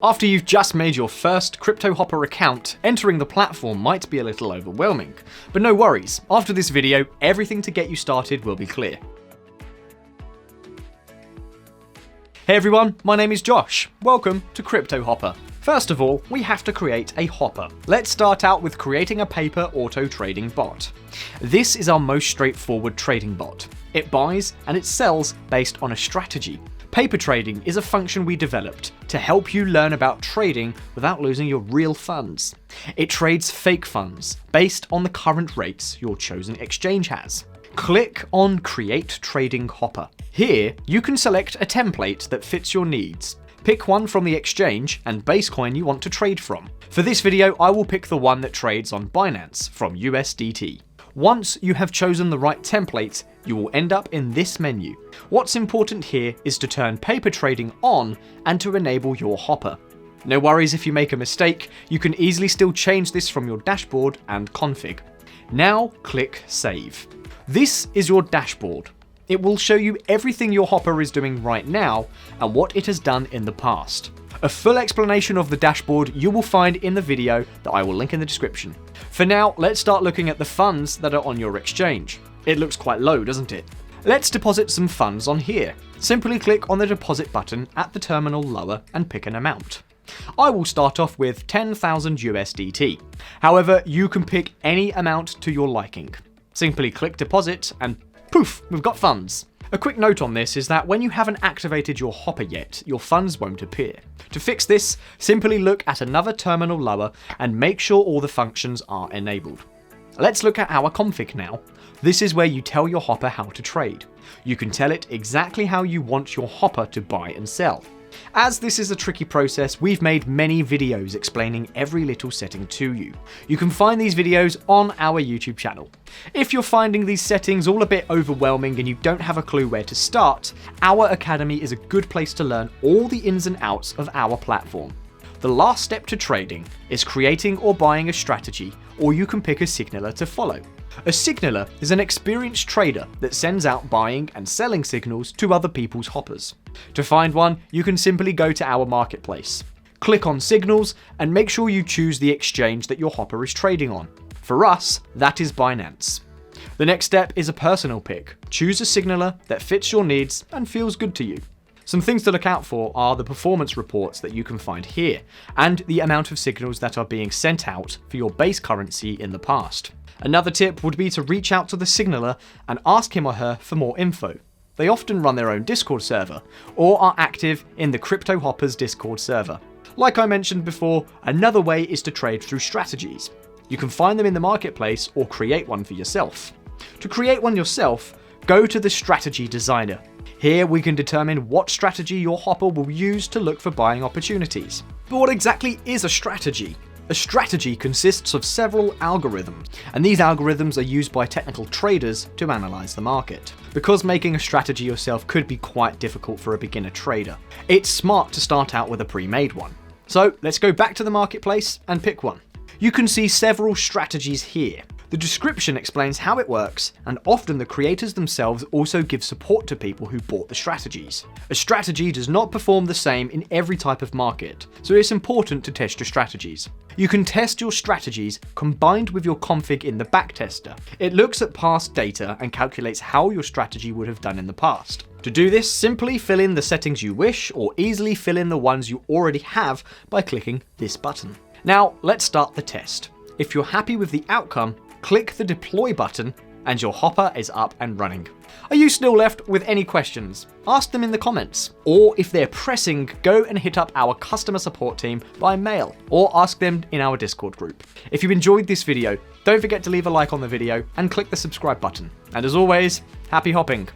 After you've just made your first Cryptohopper account, entering the platform might be a little overwhelming. But no worries, after this video, everything to get you started will be clear. Hey everyone, my name is Josh. Welcome to Cryptohopper. First of all, we have to create a hopper. Let's start out with creating a paper auto trading bot. This is our most straightforward trading bot. It buys and it sells based on a strategy. Paper trading is a function we developed to help you learn about trading without losing your real funds. It trades fake funds based on the current rates your chosen exchange has. Click on Create Trading Hopper. Here, you can select a template that fits your needs. Pick one from the exchange and base coin you want to trade from. For this video, I will pick the one that trades on Binance from USDT. Once you have chosen the right template, you will end up in this menu. What's important here is to turn paper trading on and to enable your hopper. No worries if you make a mistake, you can easily still change this from your dashboard and config. Now click Save. This is your dashboard. It will show you everything your hopper is doing right now and what it has done in the past. A full explanation of the dashboard you will find in the video that I will link in the description. For now, let's start looking at the funds that are on your exchange. It looks quite low, doesn't it? Let's deposit some funds on here. Simply click on the deposit button at the terminal lower and pick an amount. I will start off with 10,000 USDT. However, you can pick any amount to your liking. Simply click deposit and poof, we've got funds. A quick note on this is that when you haven't activated your hopper yet, your funds won't appear. To fix this, simply look at another terminal lower and make sure all the functions are enabled. Let's look at our config now. This is where you tell your hopper how to trade. You can tell it exactly how you want your hopper to buy and sell. As this is a tricky process, we've made many videos explaining every little setting to you. You can find these videos on our YouTube channel. If you're finding these settings all a bit overwhelming and you don't have a clue where to start, our Academy is a good place to learn all the ins and outs of our platform. The last step to trading is creating or buying a strategy, or you can pick a signaler to follow. A signaler is an experienced trader that sends out buying and selling signals to other people's hoppers. To find one, you can simply go to our marketplace. Click on Signals and make sure you choose the exchange that your hopper is trading on. For us, that is Binance. The next step is a personal pick. Choose a signaler that fits your needs and feels good to you. Some things to look out for are the performance reports that you can find here, and the amount of signals that are being sent out for your base currency in the past. Another tip would be to reach out to the signaler and ask him or her for more info. They often run their own Discord server, or are active in the Cryptohopper's Discord server. Like I mentioned before, another way is to trade through strategies. You can find them in the marketplace or create one for yourself. To create one yourself, go to the Strategy Designer. Here we can determine what strategy your hopper will use to look for buying opportunities. But what exactly is a strategy? A strategy consists of several algorithms, and these algorithms are used by technical traders to analyze the market. Because making a strategy yourself could be quite difficult for a beginner trader, it's smart to start out with a pre-made one. So let's go back to the marketplace and pick one. You can see several strategies here. The description explains how it works, and often the creators themselves also give support to people who bought the strategies. A strategy does not perform the same in every type of market, so it's important to test your strategies. You can test your strategies combined with your config in the backtester. It looks at past data and calculates how your strategy would have done in the past. To do this, simply fill in the settings you wish, or easily fill in the ones you already have by clicking this button. Now, let's start the test. If you're happy with the outcome, click the deploy button and your hopper is up and running. Are you still left with any questions? Ask them in the comments. Or if they're pressing, go and hit up our customer support team by mail or ask them in our Discord group. If you enjoyed this video, don't forget to leave a like on the video and click the subscribe button. And as always, happy hopping!